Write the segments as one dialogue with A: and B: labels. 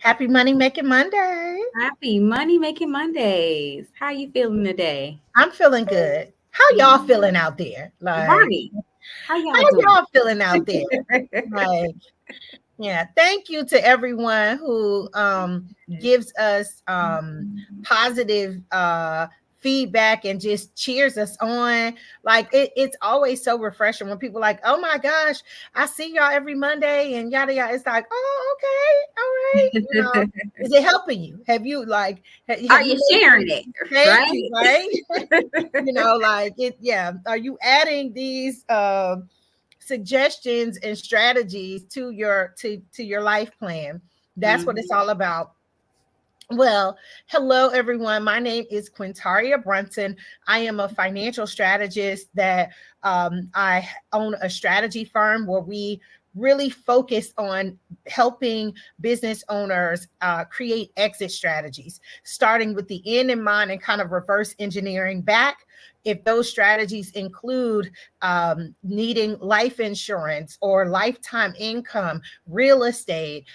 A: Happy Money Making Monday.
B: Happy Money Making Mondays. How you feeling today?
A: I'm feeling good. How y'all feeling out there? Like,
B: Right. How
A: how
B: y'all doing?
A: y'all feeling out there? Like, yeah, thank you to everyone who gives us positive feedback and just cheers us on. Like it's always so refreshing when people like, oh my gosh, I see y'all every Monday and yada yada. It's like, oh, okay, all right. Is it helping you? Have you like
B: Are
A: have you
B: you
A: made
B: sharing
A: some
B: it?
A: thank you,
B: Right?
A: right? Like it, yeah. Are you adding these suggestions and strategies to your life plan? That's what it's
B: Mhm.
A: all about. Well, hello everyone. My name is Quintaria Brunson. I am a financial strategist that I own a strategy firm where we really focus on helping business owners create exit strategies, starting with the end in mind and kind of reverse engineering back. If those strategies include needing life insurance or lifetime income, real estate,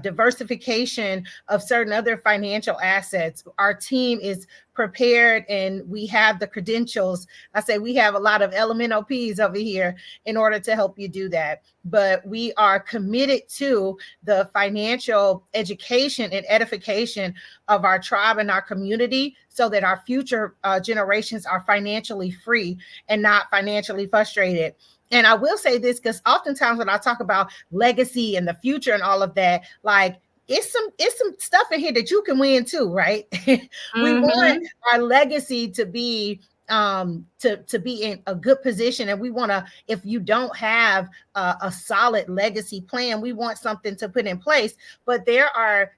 A: diversification of certain other financial assets, our team is prepared and we have the credentials. I say we have a lot of elemental P's over here in order to help you do that. But we are committed to the financial education and edification of our tribe and our community so that our future generations are financially free and not financially frustrated. And I will say this because oftentimes when I talk about legacy and the future and all of that, like it's some stuff in here that you can win too, right? We want
B: Mhm.
A: our legacy to be to be in a good position, and we want to, if you don't have a solid legacy plan, we want something to put in place. But there are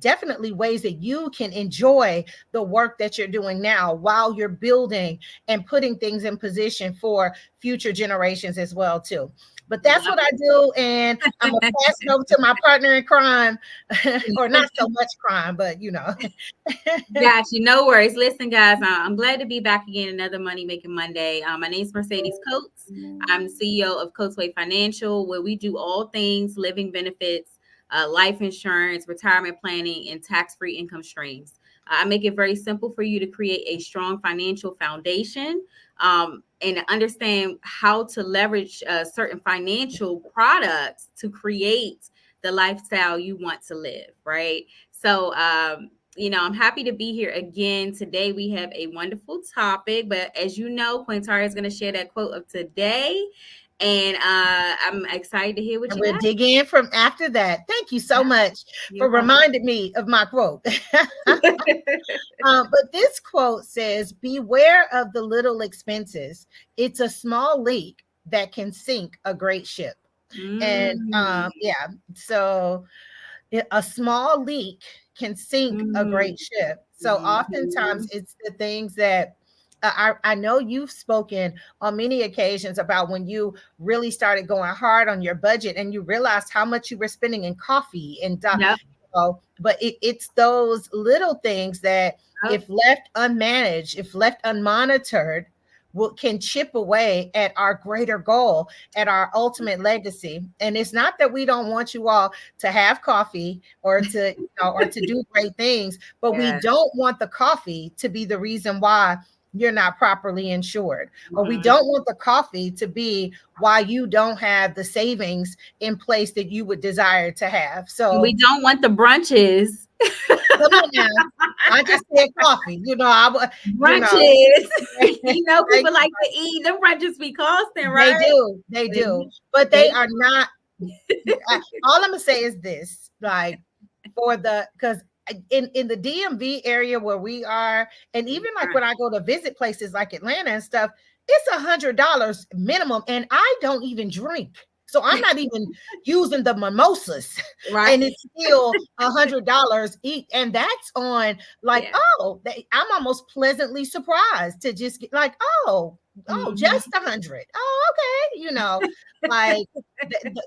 A: definitely ways that you can enjoy the work that you're doing now while you're building and putting things in position for future generations as well too. But that's
B: Yep.
A: what I do, and I'm gonna pass it over to my partner in crime, or not so much crime, but
B: Got you. No worries. Listen, guys, I'm glad to be back again another Money Making Monday. My name is Mercedes Coates. I'm the CEO of Coatesway Financial, where we do all things living benefits, life insurance, retirement planning, and tax-free income streams. I make it very simple for you to create a strong financial foundation and understand how to leverage certain financial products to create the lifestyle you want to live, right? So, I'm happy to be here again. Today we have a wonderful topic, but as you know, Quintara is going to share that quote of today, and I'm excited to hear what
A: and
B: you
A: we'll
B: got.
A: dig in from after that. Thank you so
B: Yeah,
A: much
B: you're
A: for
B: welcome.
A: reminding me of my quote. But this quote says, beware of the little expenses. It's a small leak that can sink a great ship. And
B: Mm,
A: yeah, so a small leak can sink a
B: mm,
A: great ship. So oftentimes
B: mhm.
A: it's the things that I know you've spoken on many occasions about when you really started going hard on your budget and you realized how much you were spending in coffee and
B: Yep.
A: but it's those little things that
B: Yep.
A: if left unmanaged, if left unmonitored, can chip away at our greater goal, at our ultimate legacy. And it's not that we don't want you all to have coffee or to do great things, but we
B: Yeah.
A: don't want the coffee to be the reason why you're not properly insured, or we
B: Mhm.
A: don't want the coffee to be why you don't have the savings in place that you would desire to have.
B: We
A: So
B: don't want the brunches.
A: come on now. I just said coffee.
B: Brunches.
A: Thank
B: People
A: you.
B: like to eat. The brunches be costing,
A: They
B: right?
A: do. They do. But they
B: They
A: are not. All I'm gonna say is this: like for the because in the DMV area where we are, and even like when I go to visit places like Atlanta and stuff, it's $100 minimum, and I don't even drink. So I'm not even using the mimosas,
B: right.
A: and it's still $100 each, and that's on like
B: Yeah.
A: I'm almost pleasantly surprised to just get like just
B: Mhm.
A: 100. Oh, okay, like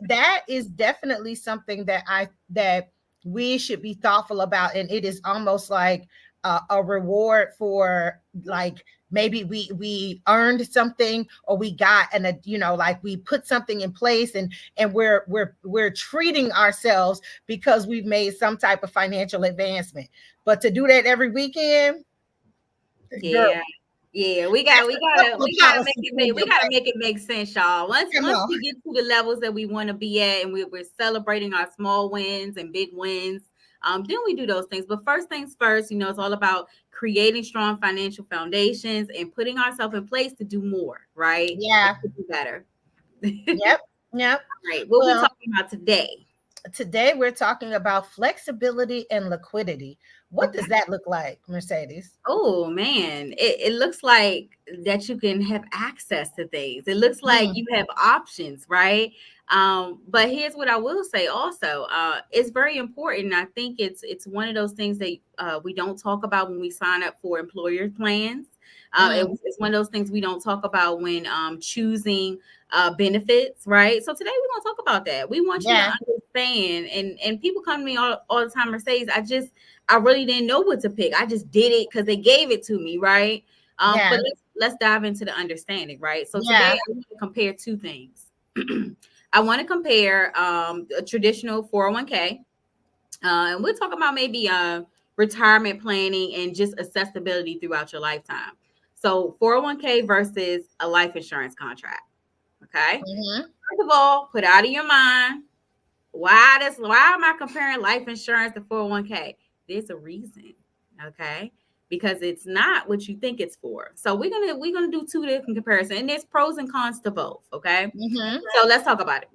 A: that is definitely something that we should be thoughtful about, and it is almost like a reward for, like, maybe we earned something, or we got like we put something in place, and we're treating ourselves because we've made some type of financial advancement. But to do that every weekend, girl,
B: Yeah. Yeah, we
A: that's
B: got we
A: a
B: gotta
A: couple
B: we gotta make
A: policies
B: it
A: in
B: make we
A: your
B: gotta
A: bank.
B: make it make sense, y'all. Once
A: Come
B: once
A: on.
B: we get to the levels that we want to be at, and we're celebrating our small wins and big wins, then we do those things. But first things first, it's all about creating strong financial foundations and putting ourselves in place to do more, right?
A: Yeah.
B: To do better.
A: Yep. Yep.
B: Right. What we
A: Well,
B: talking about today?
A: today we're talking about flexibility and liquidity. What does
B: Okay.
A: that look like, Mercedes?
B: Oh man, it looks like that you can have access to things. It looks like
A: Mm,
B: you have options, right? But here's what I will say also. It's very important. I think it's one of those things that we don't talk about when we sign up for employer plans.
A: mm,
B: It's one of those things we don't talk about when choosing benefits, right? So today we're gonna talk about that. We want you to
A: yeah.
B: understand, and people come to me all the time, Mercedes. I really didn't know what to pick. I just did it because they gave it to me, right?
A: Yeah.
B: But let's dive into the understanding, right? So today
A: Yeah.
B: I want to compare two things. I want to compare a traditional 401k, and we'll talk about maybe retirement planning and just accessibility throughout your lifetime. So 401k versus a life insurance contract. Okay.
A: Hmm.
B: First of all, put out of your mind why am I comparing life insurance to 401k? There's a reason, okay? Because it's not what you think it's for. So we're gonna do two different comparisons, and there's pros and cons to both, okay?
A: Hmm.
B: So let's talk about it.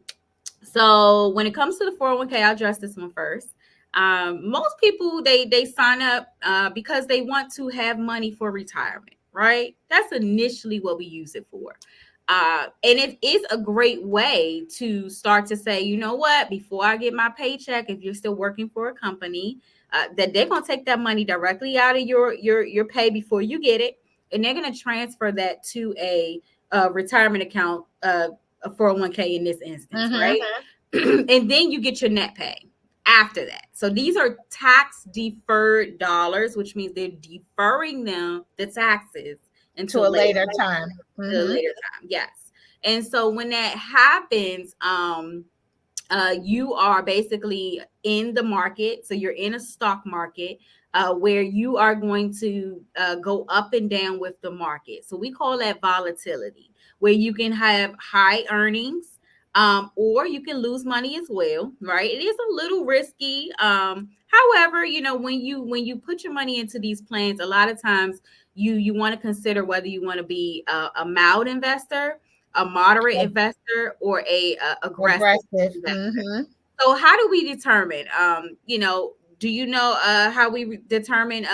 B: So when it comes to the 401k, I'll address this one first. Most people they sign up because they want to have money for retirement, right? That's initially what we use it for. And it is a great way to start to say, you know what, before I get my paycheck, if you're still working for a company, that they're gonna take that money directly out of your pay before you get it, and they're gonna transfer that to a retirement account, a 401k in this instance,
A: Hmm.
B: right? And then you get your net pay after that. So these are tax deferred dollars, which means they're deferring them, the taxes,
A: To
B: until
A: a
B: later,
A: later time.
B: to a
A: Hmm.
B: later time. Yes. And so when that happens, you are basically in the market. So you're in a stock market where you are going to go up and down with the market. So we call that volatility, where you can have high earnings, or you can lose money as well, right? It is a little risky. However, when you put your money into these plans, a lot of times you want to consider whether you want to be a mild investor, a moderate investor, or a aggressive
A: Aggressive.
B: investor.
A: Hmm.
B: So how do we determine? Do you know how we determine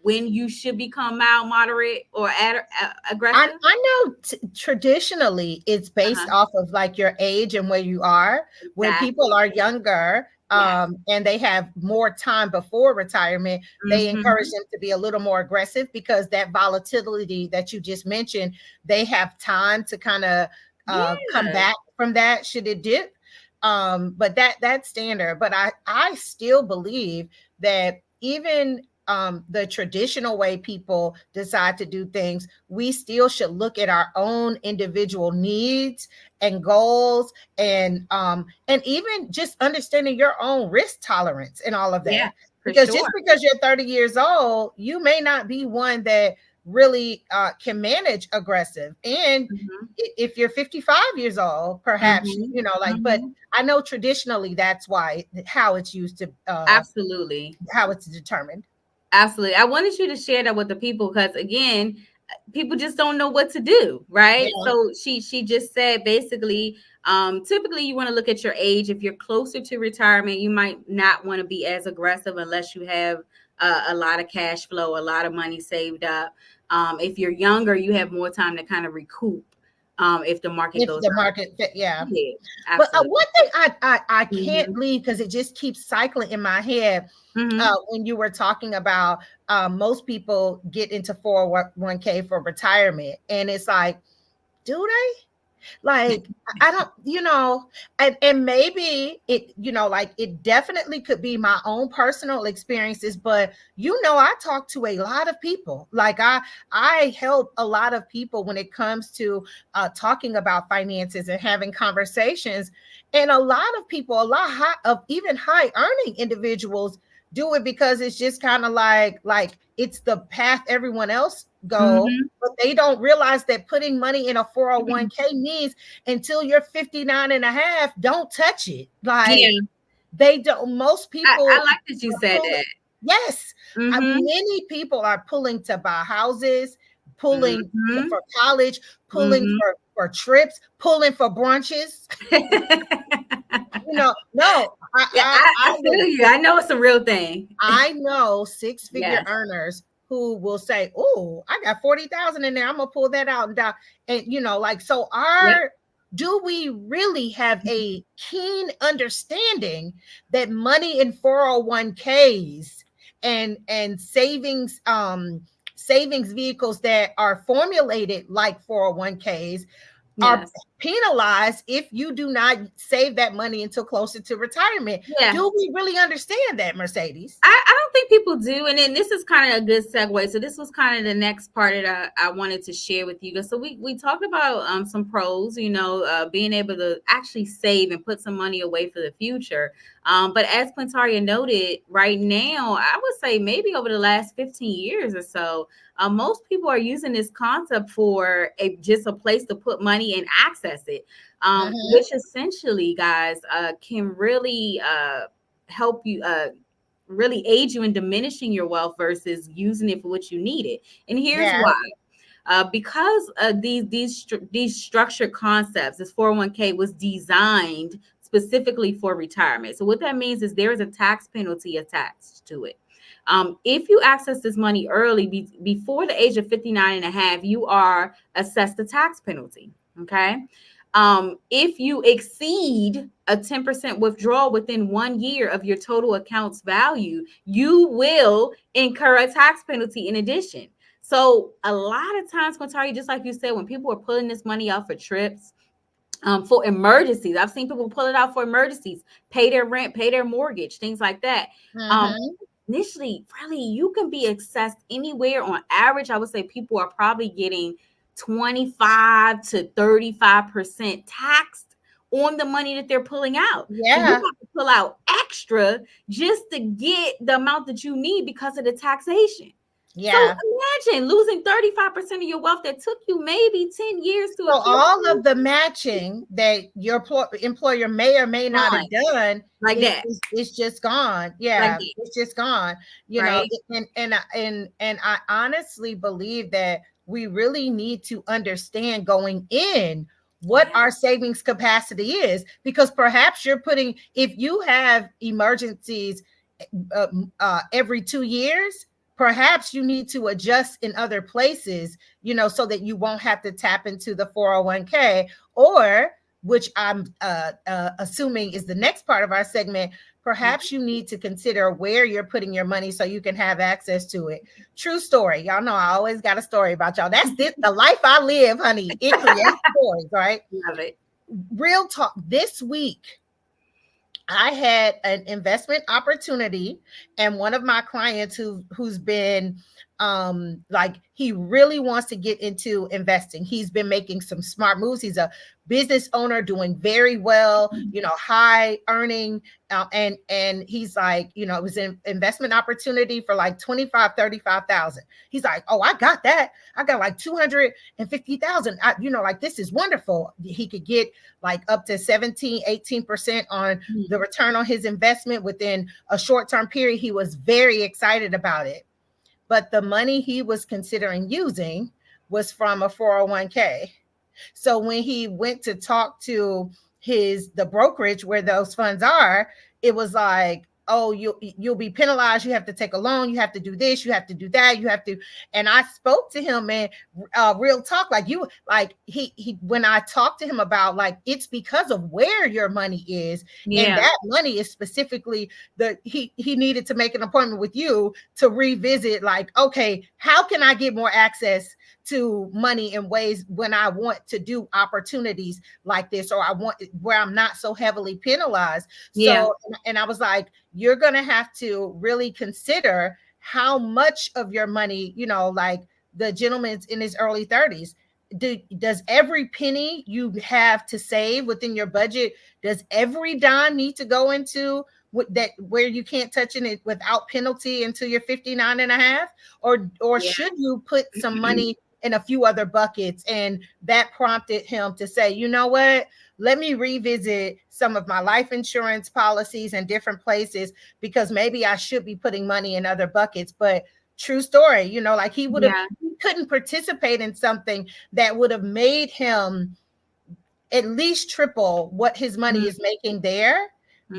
B: when you should become mild, moderate, or
A: I,
B: aggressive?
A: I know traditionally it's based
B: Uh-huh.
A: off of like your age and where you are. When people
B: Exactly.
A: are younger,
B: Yes.
A: and they have more time before retirement, they encourage
B: Mm-hmm.
A: them to be a little more aggressive, because that volatility that you just mentioned, they have time to kind of come
B: Yeah.
A: back from that should it dip. But that's standard. But I still believe that even the traditional way people decide to do things, we still should look at our own individual needs and goals, and even just understanding your own risk tolerance and all of
B: Yeah,
A: that.
B: for
A: Because
B: sure.
A: just because you're 30 years old, you may not be one that really can manage aggressive. And
B: Mm-hmm.
A: if you're 55 years old, perhaps,
B: Mm-hmm.
A: but
B: Mm-hmm.
A: I know traditionally that's why, how it's used to,
B: Absolutely.
A: how it's determined.
B: Absolutely. I wanted you to share that with the people because again, people just don't know what to do, right?
A: Yeah.
B: So she just said basically, typically you want to look at your age. If you're closer to retirement, you might not want to be as aggressive unless you have a lot of cash flow, a lot of money saved up. If you're younger, you have more time to kind of recoup if the market
A: If
B: goes
A: the
B: up.
A: market fit, yeah.
B: Yeah,
A: But
B: absolutely.
A: one thing I can't
B: Hmm.
A: leave, because it just keeps cycling in my head,
B: Hmm.
A: when you were talking about most people get into 401k for retirement, and it's like, do they? Like, I don't, and maybe it, like it definitely could be my own personal experiences, but I talk to a lot of people. Like I help a lot of people when it comes to talking about finances and having conversations. And a lot of people, a lot of even high earning individuals do it because it's just kind of like it's the path everyone else go,
B: Mm-hmm.
A: but they don't realize that putting money in a 401k means until you're 59 and a half, don't touch it. Like,
B: Yeah,
A: they don't, most
B: I
A: people
B: like that you
A: are
B: said
A: pulling,
B: that.
A: yes,
B: Mm-hmm.
A: many people are pulling to buy houses, pulling
B: Mm-hmm.
A: for college, pulling
B: Mm-hmm.
A: for trips, pulling for brunches. No,
B: Yeah, I feel you. I know it's a real thing.
A: I know six-figure
B: Yes.
A: earners who will say, "Oh, I got 40,000 in there. I'm gonna pull that out and down." And like, so
B: Yep.
A: do we really have a keen understanding that money in 401ks and savings vehicles that are formulated like 401ks are
B: Yes.
A: penalized if you do not save that money until closer to retirement?
B: Yeah.
A: Do we really understand that, Mercedes?
B: I don't think people do. And then this is kind of a good segue. So this was kind of the next part that I wanted to share with you guys. So we talked about some pros, being able to actually save and put some money away for the future. But as Quintaria noted, right now, I would say maybe over the last 15 years or so, most people are using this concept for just a place to put money and access it, which essentially, guys, can really help you really aid you in diminishing your wealth versus using it for what you need it. And here's
A: Yeah.
B: why. Because these structured concepts, this 401k was designed specifically for retirement. So what that means is there is a tax penalty attached to it. If you access this money early, before the age of 59 and a half, you are assessed a tax penalty. Okay. If you exceed a 10% withdrawal within 1 year of your total account's value, you will incur a tax penalty in addition. So a lot of times, Quintaria, just like you said, when people are pulling this money out for trips, for emergencies, I've seen people pull it out for emergencies, pay their rent, pay their mortgage, things like that. Initially, really, you can be assessed anywhere. On average, I would say people are probably getting 25 to 35% taxed on the money that they're pulling out. So you
A: Yeah.
B: have to pull out extra just to get the amount that you need because of the taxation. So
A: Yeah.
B: imagine losing 35% of your wealth that took you maybe 10 years to
A: So all
B: accumulate.
A: of the matching that your employer may or may not have
B: Gone.
A: done
B: Like that.
A: is just gone.
B: Like
A: Yeah,
B: that.
A: it's just gone.
B: Right.
A: And I honestly believe that we really need to understand going in what
B: Yeah.
A: our savings capacity is, because perhaps if you have emergencies every 2 years, perhaps you need to adjust in other places, so that you won't have to tap into the 401k, or, which I'm assuming is the next part of our segment, perhaps you need to consider where you're putting your money so you can have access to it. True story. Y'all know I always got a story about y'all. That's the life I live, honey. It creates stories, right?
B: Love it.
A: Real talk. This week, I had an investment opportunity, and one of my clients who's been like, he really wants to get into investing. He's been making some smart moves. He's a business owner doing very well, high earning, and he's like, it was an investment opportunity for like 35,000. He's like, "Oh, I got that. I got like 250,000. Like, this is wonderful." He could get like up to 17-18% on the return on his investment within a short-term period. He was very excited about it. But the money he was considering using was from a 401k. So when he went to talk to the brokerage where those funds are, it was like, oh, you'll be penalized. You have to take a loan. You have to do this. You have to do that. You have to. And I spoke to him, man, real talk. He when I talked to him about like, it's because of where your money is. And that money is specifically he needed to make an appointment with you to revisit, like, okay, how can I get more access to money in ways when I want to do opportunities like this, or I want where I'm not so heavily penalized. So, and I was like, you're going to have to really consider how much of your money, like the gentleman's in his early 30s. Does every penny you have to save within your budget, does every dime need to go into that where you can't touch it without penalty until you're 59 and a half? Or should you put some money in a few other buckets? And that prompted him to say, you know what, let me revisit some of my life insurance policies in different places, because maybe I should be putting money in other buckets. But true story, like he couldn't participate in something that would have made him at least triple what his money is making there,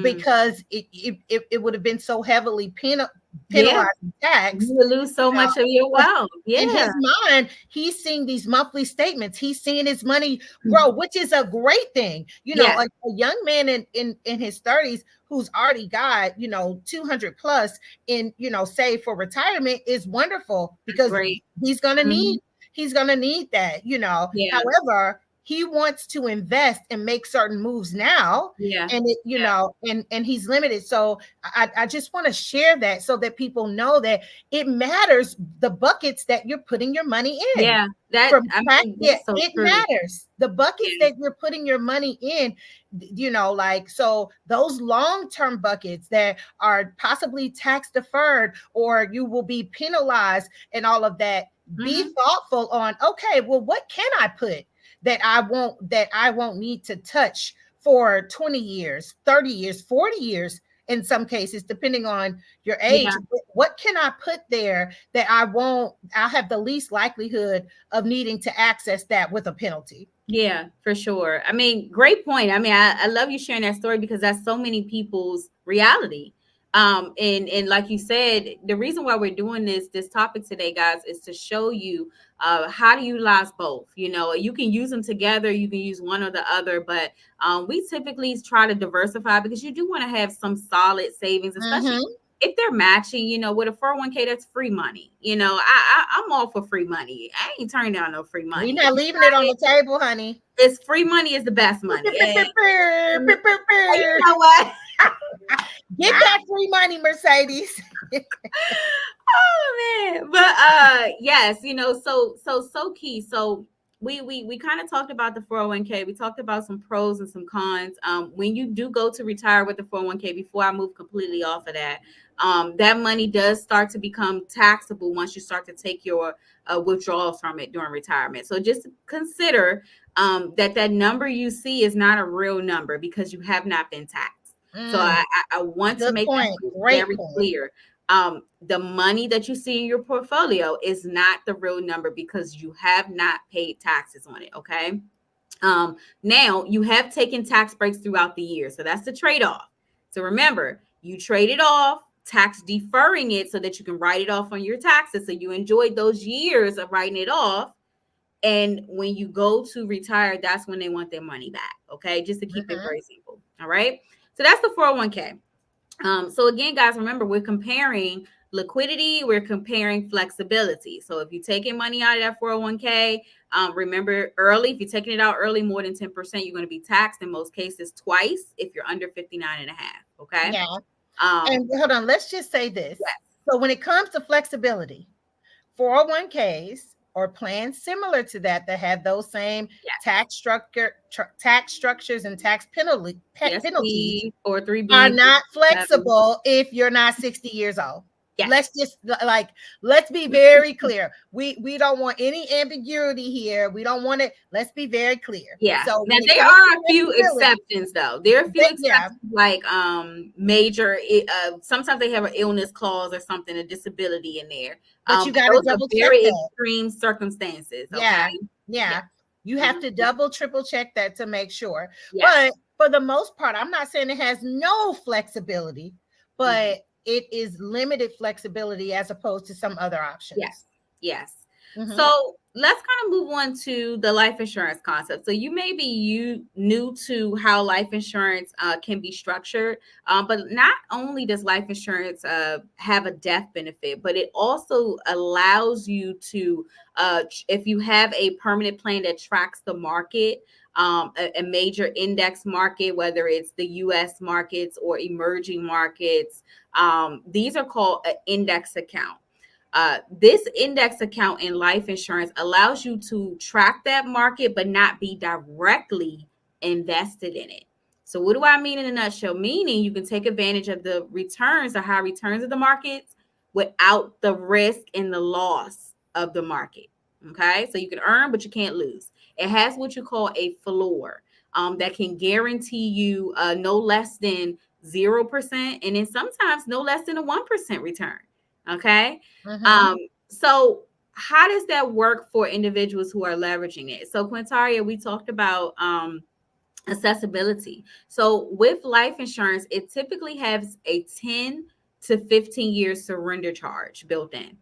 A: because it would have been so heavily penalized tax.
B: You would lose so much of your wealth.
A: In his mind, he's seeing these monthly statements. He's seeing his money grow, which is a great thing. A young man in his 30s who's already got 200 plus in save for retirement is wonderful, because he's gonna need that. However, he wants to invest and make certain moves now. And and he's limited. So I just want to share that so that people know that it matters the buckets that you're putting your money in. It matters. The buckets that you're putting your money in, so those long-term buckets that are possibly tax deferred, or you will be penalized and all of that. Be thoughtful on, okay, well, what can I put that I won't need to touch for 20 years, 30 years, 40 years in some cases, depending on your age. What can I put there that I'll have the least likelihood of needing to access that with a penalty?
B: Yeah, for sure. I mean, great point. I mean, I love you sharing that story, because that's so many people's reality. And like you said, the reason why we're doing this topic today, guys, is to show you how to utilize both. You can use them together, you can use one or the other, but we typically try to diversify, because you do want to have some solid savings, especially if they're matching, with a 401k, that's free money. I'm all for free money. I ain't turning down no free money.
A: We're not leaving it on the table, honey.
B: It's free money is the best money. You
A: know what? Get that free money, Mercedes.
B: Oh man. But yes, so key. So we kind of talked about the 401k. We talked about some pros and some cons. When you do go to retire with the 401k, before I move completely off of that, that money does start to become taxable once you start to take your withdrawals from it during retirement. So just consider that number you see is not a real number, because you have not been taxed. So I want to make that very clear. The money that you see in your portfolio is not the real number, because you have not paid taxes on it. Okay. Now you have taken tax breaks throughout the year. So that's the trade-off. So remember, you trade it off, tax deferring it so that you can write it off on your taxes. So you enjoyed those years of writing it off. And when you go to retire, that's when they want their money back. Okay. Just to keep it very simple. All right. So that's the 401k. So again, guys, remember, we're comparing liquidity. We're comparing flexibility. So if you're taking money out of that 401k, remember early, if you're taking it out early, more than 10%, you're going to be taxed in most cases twice if you're under 59 and a half. Okay.
A: Yeah. And hold on, let's just say this. Yes. So when it comes to flexibility, 401ks or plans similar to that have those same tax structures and tax penalties
B: or 3B
A: are not flexible if you're not 60 years old. Yes. Let's be very clear. We don't want any ambiguity here. We don't want it. Let's be very clear.
B: Yeah. So now there are a few exceptions though. There are a few exceptions, like major. Sometimes they have an illness clause or something, a disability in there.
A: But you got to double check
B: very extreme circumstances. Okay?
A: Yeah. You have to double, triple check that to make sure. Yeah. But for the most part, I'm not saying it has no flexibility, but it is limited flexibility as opposed to some other options.
B: Yes. Yes.
A: Mm-hmm.
B: So let's kind of move on to the life insurance concept. So you may be new to how life insurance can be structured, but not only does life insurance have a death benefit, but it also allows you to, if you have a permanent plan that tracks the market, a major index market, whether it's the U.S. markets or emerging markets, these are called an index account. This index account in life insurance allows you to track that market, but not be directly invested in it. So what do I mean in a nutshell? Meaning you can take advantage of the returns, the high returns of the markets without the risk and the loss of the market. Okay. So you can earn, but you can't lose. It has what you call a floor that can guarantee you no less than 0%. And then sometimes no less than a 1% return. Okay.
A: Mm-hmm.
B: So how does that work for individuals who are leveraging it? So Quintaria, we talked about accessibility. So with life insurance, it typically has a 10 to 15 year surrender charge built in.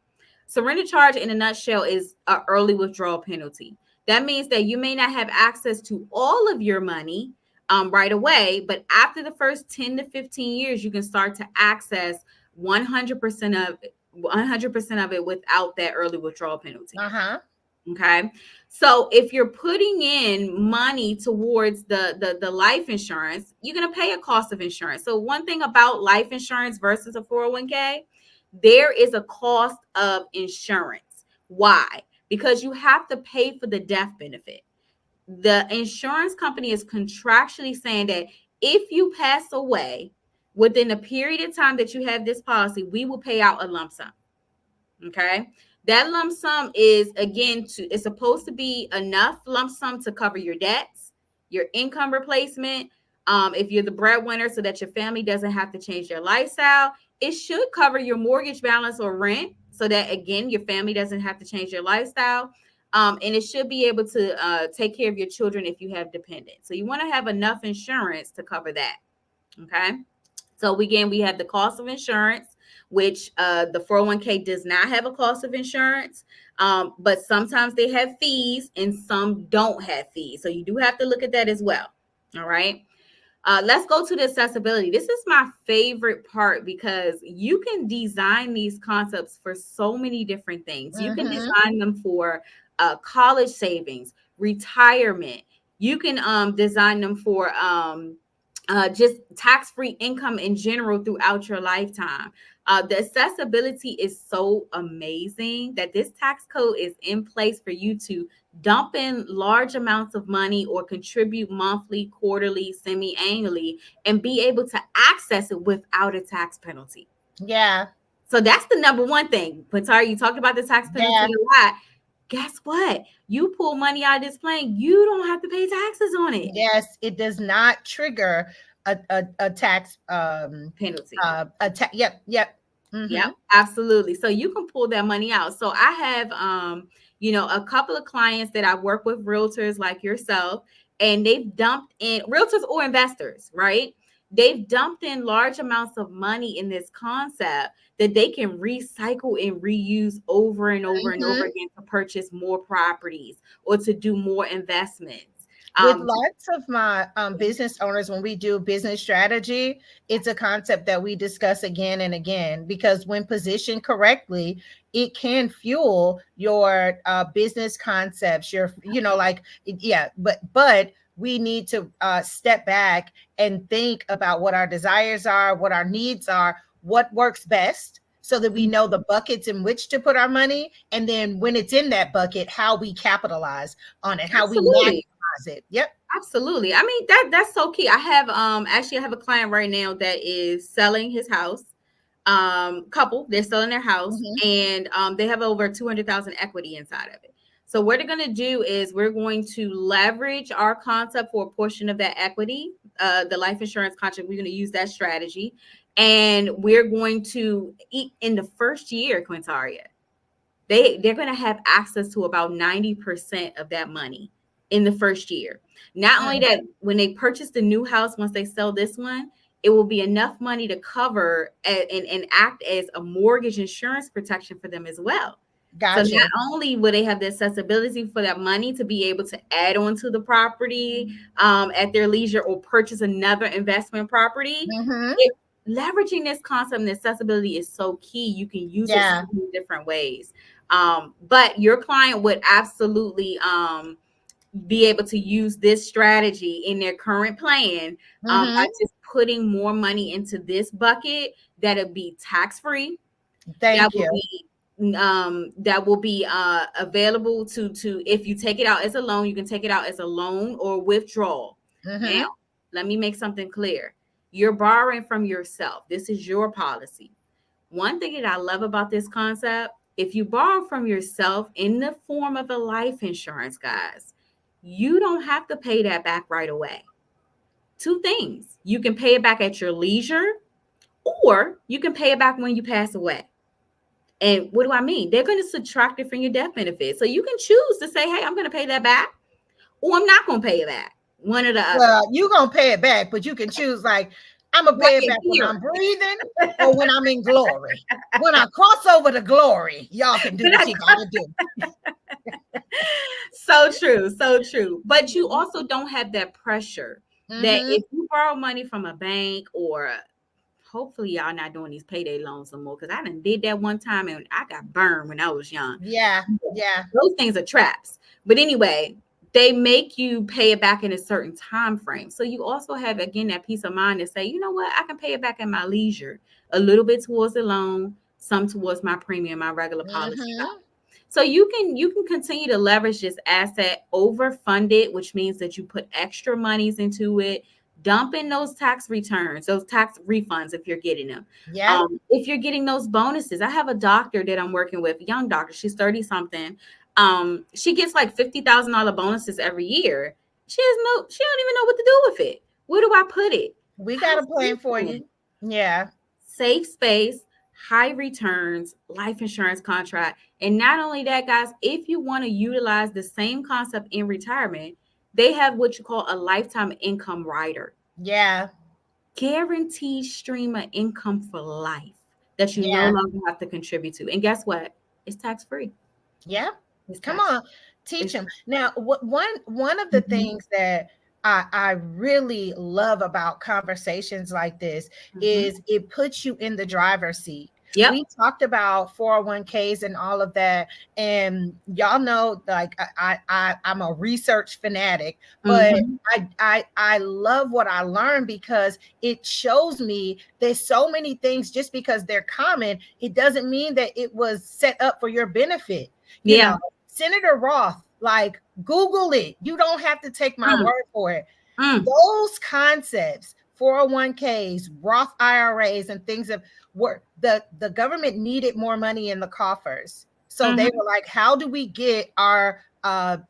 B: Surrender charge in a nutshell is an early withdrawal penalty. That means that you may not have access to all of your money right away, but after the first 10 to 15 years, you can start to access 100% of 100% of it without that early withdrawal penalty.
A: Uh-huh.
B: Okay. So if you're putting in money towards the life insurance, you're going to pay a cost of insurance. So one thing about life insurance versus a 401k, there is a cost of insurance. Why? Because you have to pay for the death benefit. The insurance company is contractually saying that if you pass away within a period of time that you have this policy, we will pay out a lump sum. Okay. That lump sum is, again, it's supposed to be enough lump sum to cover your debts, your income replacement. If you're the breadwinner, so that your family doesn't have to change their lifestyle. It should cover your mortgage balance or rent, so that, again, your family doesn't have to change their lifestyle. And it should be able to take care of your children if you have dependents. So you want to have enough insurance to cover that. Okay. So again, we have the cost of insurance, which the 401k does not have a cost of insurance, but sometimes they have fees and some don't have fees. So you do have to look at that as well. All right. Let's go to the accessibility. This is my favorite part because you can design these concepts for so many different things. You can
A: Mm-hmm.
B: design them for college savings, retirement. You can design them for just tax-free income in general throughout your lifetime. The accessibility is so amazing that this tax code is in place for you to dump in large amounts of money or contribute monthly, quarterly, semi-annually, and be able to access it without a tax penalty.
A: Yeah.
B: So that's the number one thing. Quintari, you talked about the tax penalty
A: Yeah.
B: a lot. Guess what? You pull money out of this plan, you don't have to pay taxes on it.
A: Yes, it does not trigger a tax
B: Penalty.
A: Yep. Mm-hmm.
B: Yep, absolutely. So you can pull that money out. So I have a couple of clients that I work with, realtors like yourself, and they've dumped in, realtors or investors, right? They've dumped in large amounts of money in this concept that they can recycle and reuse over and over and over again to purchase more properties or to do more investments.
A: With lots of my business owners, when we do business strategy, it's a concept that we discuss again and again, because when positioned correctly, it can fuel your business concepts. But we need to step back and think about what our desires are, what our needs are, what works best, so that we know the buckets in which to put our money. And then when it's in that bucket, how we capitalize on it, how we maximize it. Yep.
B: Absolutely. I mean, that's so key. I have actually I have a client right now that is selling his house. Couple, they're selling their house, and they have over 200,000 equity inside of it. So what they're going to do is we're going to leverage our concept for a portion of that equity, the life insurance contract. We're going to use that strategy, and we're going to eat in the first year, Quintaria. They're going to have access to about 90% of that money in the first year. Not only that, when they purchase the new house, once they sell this one, it will be enough money to cover and act as a mortgage insurance protection for them as well. So
A: Gotcha.
B: not only will they have the accessibility for that money to be able to add on to the property at their leisure or purchase another investment property, leveraging this concept and accessibility is so key. You can use it so many different ways. But your client would absolutely be able to use this strategy in their current plan by just putting more money into this bucket that'll be tax-free.
A: Thank you.
B: That will be available to if you take it out as a loan, you can take it out as a loan or withdrawal. Now, let me make something clear. You're borrowing from yourself. This is your policy. One thing that I love about this concept, if you borrow from yourself in the form of a life insurance, guys, you don't have to pay that back right away. Two things. You can pay it back at your leisure, or you can pay it back when you pass away. And what do I mean? They're going to subtract it from your death benefit. So you can choose to say, hey, I'm going to pay that back, or I'm not going to pay it back. One or the other.
A: Well, you're going to pay it back, but you can choose, like, I'm going to pay it back when I'm breathing or when I'm in glory. When I cross over to glory, y'all can do what you got to do.
B: So true. So true. But you also don't have that pressure that if you borrow money from a bank, or hopefully y'all not doing these payday loans no more, because I done did that one time and I got burned when I was young.
A: Yeah.
B: Those things are traps. But anyway, they make you pay it back in a certain time frame. So you also have, again, that peace of mind to say, you know what, I can pay it back at my leisure, a little bit towards the loan, some towards my premium, my regular policy. So you can continue to leverage this asset, overfund it, which means that you put extra monies into it, dump in those tax returns, those tax refunds if you're getting them.
A: Yeah.
B: If you're getting those bonuses. I have a doctor that I'm working with, a young doctor, she's 30 something. She gets like $50,000 bonuses every year. She don't even know what to do with it. Where do I put it?
A: We got a plan for you. Yeah.
B: Safe space, high returns, life insurance contract. And not only that, guys, if you want to utilize the same concept in retirement, they have what you call a lifetime income rider.
A: Yeah.
B: Guaranteed stream of income for life that you no longer have to contribute to. And guess what? It's tax-free.
A: Yeah. Come on, teach them. Now, one of the things that I really love about conversations like this is it puts you in the driver's seat. Yep. We talked about 401ks and all of that, and y'all know, like, I'm a research fanatic, but I love what I learned because it shows me there's so many things. Just because they're common, it doesn't mean that it was set up for your benefit. You know, Senator Roth, like, Google it. You don't have to take my word for it. Those concepts, 401ks, Roth IRAs, and things of were the government needed more money in the coffers. So they were like, how do we get our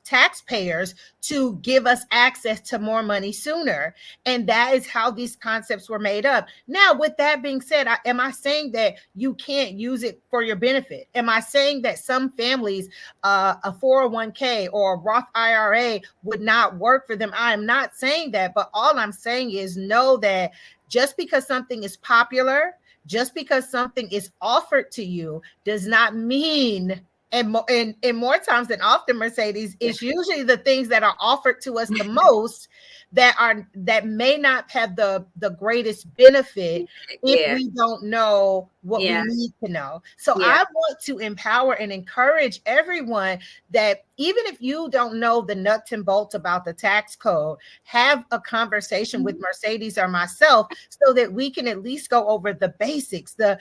A: taxpayers to give us access to more money sooner? And that is how these concepts were made up. Now, with that being said, am I saying that you can't use it for your benefit? Am I saying that some families, a 401k or a Roth IRA would not work for them? I am not saying that, but all I'm saying is know that just because something is popular, just because something is offered to you, does not mean, and more times than often, Mercedes, it's usually the things that are offered to us the most that may not have the greatest benefit if we don't know what we need to know. So I want to empower and encourage everyone that even if you don't know the nuts and bolts about the tax code, have a conversation with Mercedes or myself so that we can at least go over the basics, the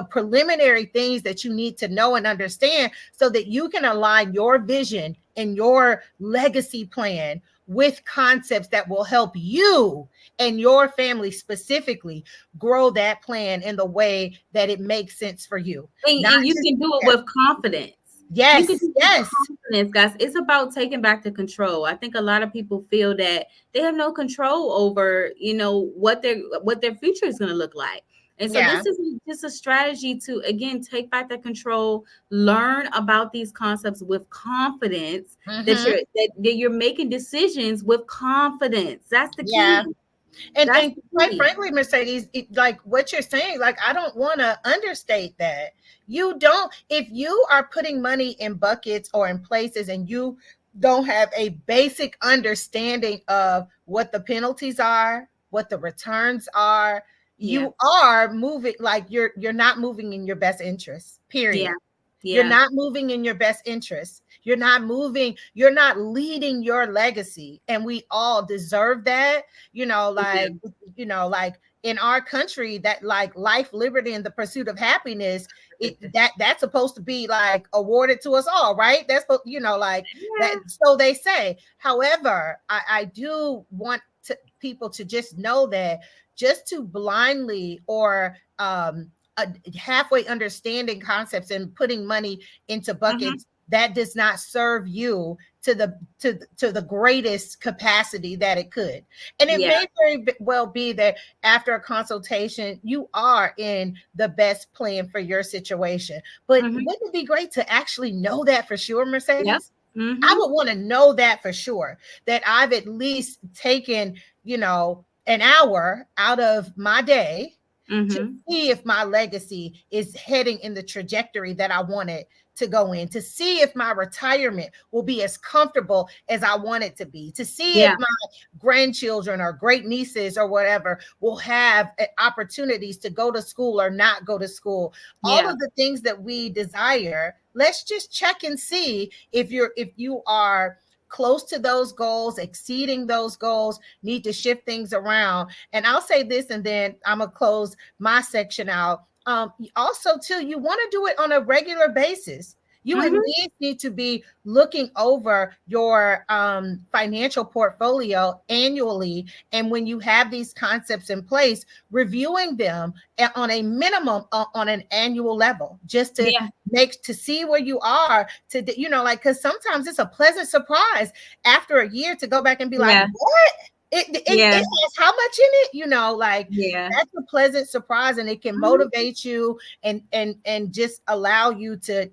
A: preliminary things that you need to know and understand so that you can align your vision and your legacy plan with concepts that will help you and your family specifically grow that plan in the way that it makes sense for you.
B: And you can do it with confidence.
A: Yes,
B: confidence, guys. It's about taking back the control. I think a lot of people feel that they have no control over, what their future is going to look like. And so this is just a strategy to, again, take back the control, learn about these concepts with confidence, that you're making decisions with confidence. That's the key.
A: And quite frankly, Mercedes, like what you're saying, like I don't want to understate that. You don't, if you are putting money in buckets or in places and you don't have a basic understanding of what the penalties are, what the returns are, you are moving like you're not moving in your best interest, period. You're not moving in your best interest. You're not moving, you're not leading your legacy. And we all deserve that. Like, like in our country, that like life, liberty, and the pursuit of happiness, that's supposed to be like awarded to us all, right? That's like that. So they say. However, I do want people to just know that just to blindly or halfway understanding concepts and putting money into buckets, that does not serve you to the greatest capacity that it could. And it may very well be that after a consultation, you are in the best plan for your situation. But wouldn't it be great to actually know that for sure, Mercedes? I would want to know that for sure, that I've at least taken, an hour out of my day to see if my legacy is heading in the trajectory that I want it to go in, to see if my retirement will be as comfortable as I want it to be, to see if my grandchildren or great nieces or whatever will have opportunities to go to school or not go to school. All of the things that we desire, let's just check and see if you are close to those goals, exceeding those goals, need to shift things around. And I'll say this, and then I'm going to close my section out. Also, too, you want to do it on a regular basis. You at least need to be looking over your financial portfolio annually. And when you have these concepts in place, reviewing them on a minimum on an annual level, just to to see where you are, to, like, because sometimes it's a pleasant surprise after a year to go back and be like, what? It has how much in it, like that's a pleasant surprise, and it can motivate you and just allow you to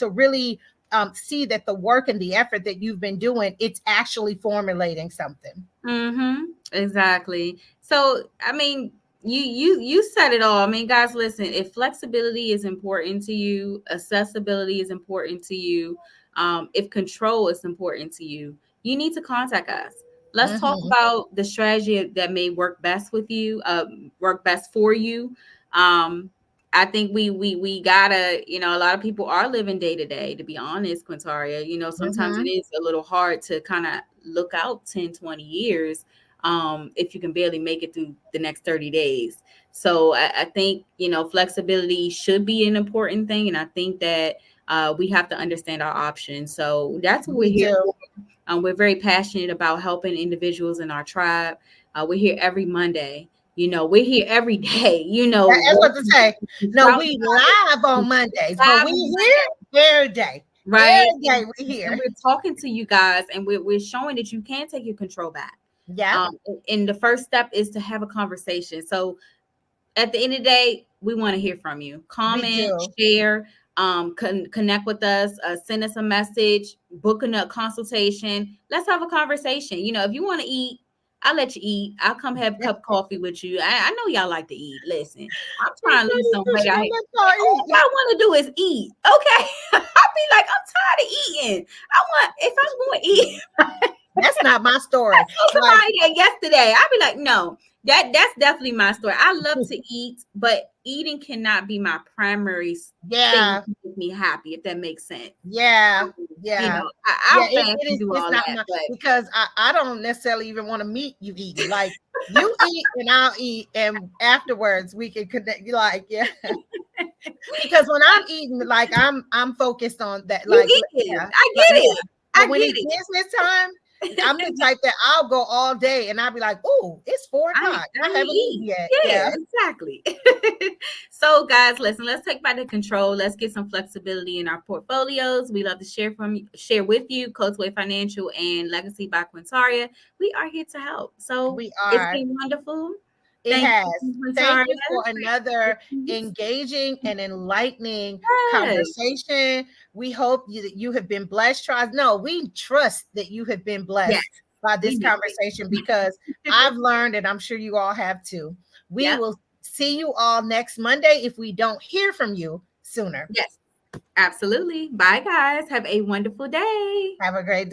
A: really see that the work and the effort that you've been doing, it's actually formulating something.
B: Exactly. So I mean, you said it all. I mean, guys, listen, if flexibility is important to you, accessibility is important to you, if control is important to you, you need to contact us. Let's talk about the strategy that may work best with you, work best for you. I think we gotta, a lot of people are living day to day, to be honest, Quintaria. Sometimes it is a little hard to kind of look out 10, 20 years if you can barely make it through the next 30 days. So I think, flexibility should be an important thing. And I think that we have to understand our options. So that's what we're here for. We're very passionate about helping individuals in our tribe. We're here every Monday. We're here every day.
A: That's what to say. No, we live on Mondays, but we here every day.
B: Right.
A: Every day we're here.
B: And we're talking to you guys, and we're showing that you can take your control back.
A: Yeah.
B: And the first step is to have a conversation. So at the end of the day, we want to hear from you. Comment, share, connect with us, send us a message, book a consultation. Let's have a conversation. If you want to eat, I'll let you eat. I'll come have a cup of coffee with you. I know y'all like to eat. Listen, I'm trying to lose some weight out here. All I want to do is eat. Okay. I'll be like, I'm tired of eating. If I'm going to eat.
A: That's not my story.
B: Somebody yesterday, I'll be like, no, that's definitely my story. I love to eat, but eating cannot be my primary thing to make me happy, if that makes sense.
A: I'll
B: fast do all that.
A: Because I don't necessarily even want to meet you eating. Like, you eat and I'll eat, and afterwards we can connect. Because when I'm eating, like I'm focused on that. Like,
B: I get it.
A: But when it's business time, I'm the type that I'll go all day and I'll be like, oh, it's 4 o'clock. I haven't eaten yet.
B: Yeah, exactly. So guys, listen, let's take back the control. Let's get some flexibility in our portfolios. We love to share with you Coachway Financial and Legacy by Quintaria. We are here to help. So
A: we are.
B: It's been wonderful.
A: Thank you for another engaging and enlightening conversation. We hope that you have been blessed. No, we trust that you have been blessed by this conversation because I've learned, and I'm sure you all have too. We will see you all next Monday if we don't hear from you sooner.
B: Yes, absolutely. Bye, guys. Have a wonderful day.
A: Have a great day.